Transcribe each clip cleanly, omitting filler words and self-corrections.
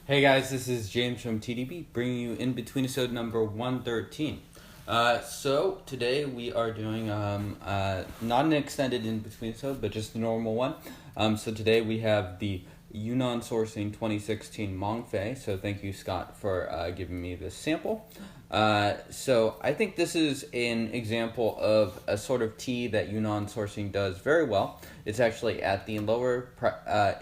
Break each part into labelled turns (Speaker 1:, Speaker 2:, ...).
Speaker 1: Hey guys, this is James from TeaDB, bringing you InBetweenIsode number 113. So today we are doing not an extended InBetweenIsode, but just a normal one. So today we have the Yunnan Sourcing 2016 Mangfei. So thank you, Scott, for giving me this sample. So I think this is an example of a sort of tea that Yunnan Sourcing does very well. It's actually at the lower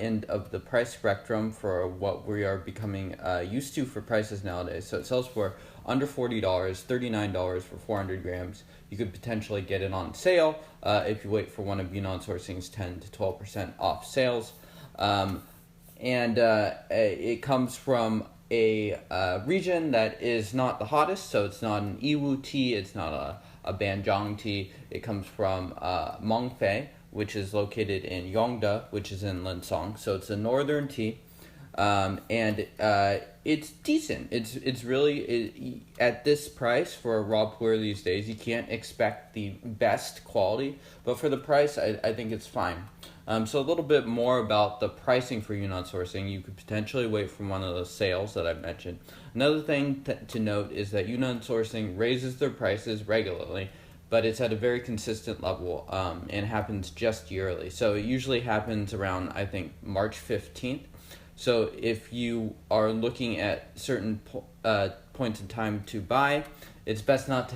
Speaker 1: end of the price spectrum for what we are becoming used to for prices nowadays. So it sells for under $40, $39 for 400 grams. You could potentially get it on sale if you wait for one of Yunnan Sourcing's 10 to 12% off sales. It comes from a region that is not the hottest, so it's not an Yiwu tea, it's not a Banjiang tea. It comes from Mangfei, which is located in Yongda, which is in Linsong. So it's a northern tea, it's decent. It's really at this price for a raw pu'erh these days. You can't expect the best quality, but for the price, I think it's fine. So a little bit more about the pricing for Yunnan Sourcing. You could potentially wait for one of those sales that I've mentioned. Another thing to note is that Yunnan Sourcing raises their prices regularly, but it's at a very consistent level and happens just yearly. So it usually happens around, I think, March 15th. So if you are looking at certain points in time to buy, it's best not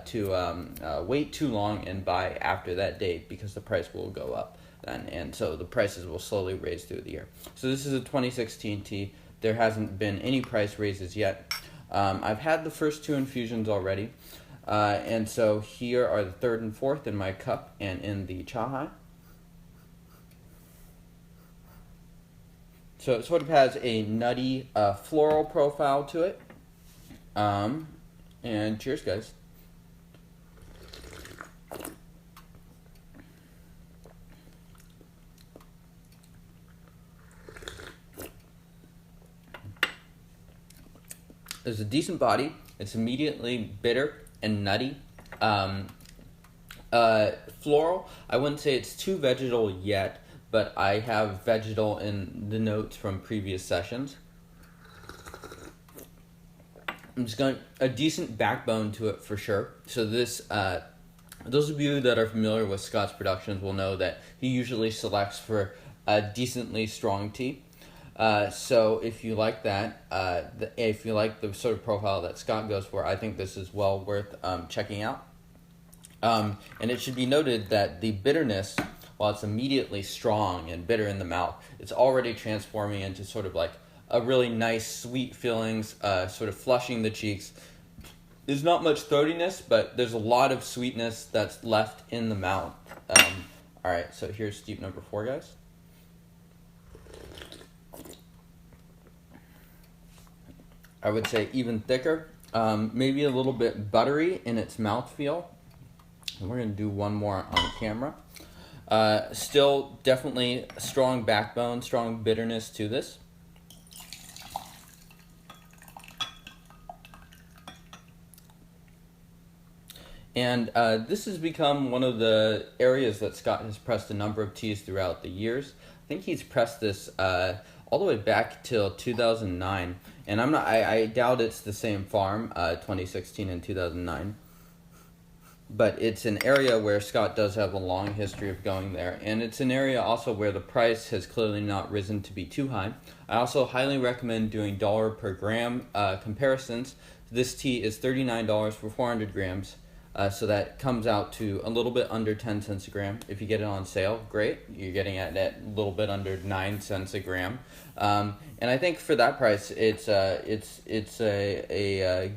Speaker 1: to wait too long and buy after that date, because the price will go up then, and so the prices will slowly raise through the year. So this is a 2016 tea. There hasn't been any price raises yet. I've had the first two infusions already, and so here are the third and fourth in my cup and in the chahai. So it sort of has a nutty floral profile to it. And cheers, guys. There's a decent body. It's immediately bitter and nutty. Floral, I wouldn't say it's too vegetal yet, but I have vegetal in the notes from previous sessions. It's got a decent backbone to it for sure. So this, those of you that are familiar with Scott's productions will know that he usually selects for a decently strong tea. So if you like that, if you like the sort of profile that Scott goes for, I think this is well worth checking out. And it should be noted that the bitterness, while it's immediately strong and bitter in the mouth, it's already transforming into sort of like a really nice sweet feelings, sort of flushing the cheeks. There's not much throatiness, but there's a lot of sweetness that's left in the mouth. Alright, so here's steep number 4, guys. I would say even thicker, maybe a little bit buttery in its mouthfeel. And we're going to do one more on camera. Still definitely a strong backbone, strong bitterness to this. And this has become one of the areas that Scott has pressed a number of teas throughout the years. I think he's pressed this all the way back till 2009. And I doubt it's the same farm, 2016 and 2009. But it's an area where Scott does have a long history of going there. And it's an area also where the price has clearly not risen to be too high. I also highly recommend doing dollar per gram comparisons. This tea is $39 for 400 grams. So that comes out to a little bit under 10 cents a gram. If you get it on sale, great. You're getting it at a little bit under 9 cents a gram. And I think for that price, it's a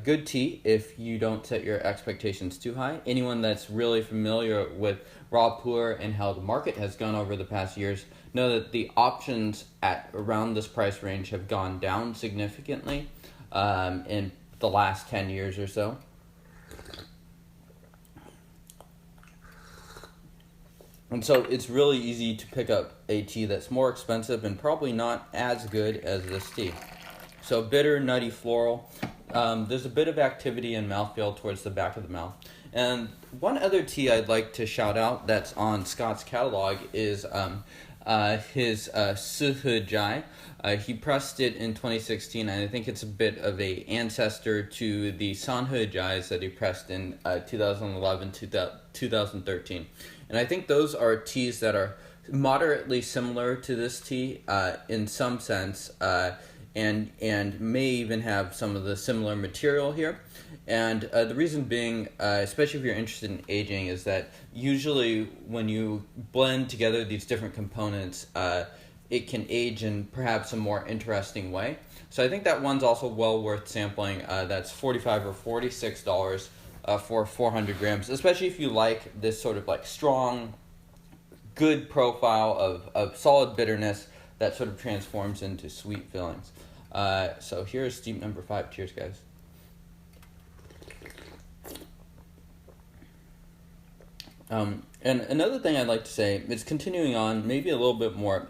Speaker 1: good tea if you don't set your expectations too high. Anyone that's really familiar with raw pu'erh and how the market has gone over the past years know that the options at around this price range have gone down significantly in the last 10 years or so. And so it's really easy to pick up a tea that's more expensive and probably not as good as this tea. So bitter, nutty, floral. There's a bit of activity and mouthfeel towards the back of the mouth. And one other tea I'd like to shout out that's on Scott's catalog is his Suhujai. He pressed it in 2016, and I think it's a bit of a ancestor to the Sanhujais that he pressed in 2011 to 2013. And I think those are teas that are moderately similar to this tea in some sense, and may even have some of the similar material here. And the reason being, especially if you're interested in aging, is that usually when you blend together these different components, it can age in perhaps a more interesting way. So I think that one's also well worth sampling. That's $45 or $46 for 400 grams, especially if you like this sort of like strong, good profile of solid bitterness that sort of transforms into sweet fillings. So here's steep number 5. Cheers, guys. And another thing I'd like to say is continuing on, maybe a little bit more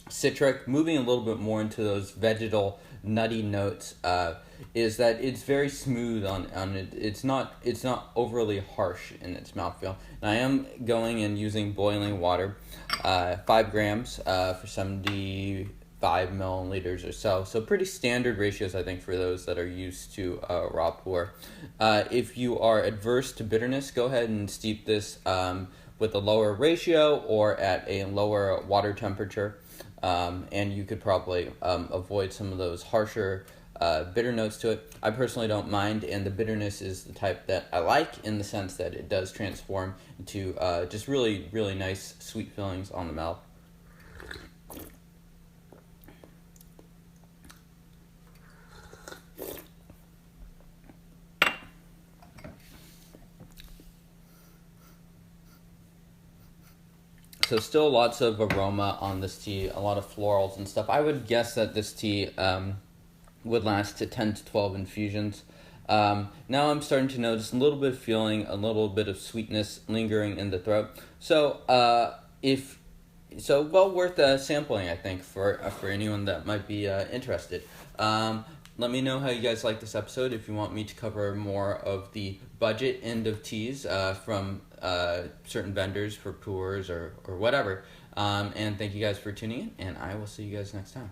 Speaker 1: citric, moving a little bit more into those vegetal nutty notes, is that it's very smooth on it. It's not overly harsh in its mouthfeel. And I am going and using boiling water, 5 grams for 75 milliliters or so. So pretty standard ratios, I think, for those that are used to raw pu'erh. If you are adverse to bitterness, go ahead and steep this with a lower ratio or at a lower water temperature. And you could probably avoid some of those harsher bitter notes to it. I personally don't mind, and the bitterness is the type that I like in the sense that it does transform into just really, really nice sweet fillings on the mouth. So still lots of aroma on this tea, a lot of florals and stuff. I would guess that this tea would last to 10 to 12 infusions. Now I'm starting to notice a little bit of feeling, a little bit of sweetness lingering in the throat. So well worth sampling, I think, for anyone that might be interested. Let me know how you guys like this episode. If you want me to cover more of the budget end of teas from certain vendors for pu'erhs or whatever. And thank you guys for tuning in, and I will see you guys next time.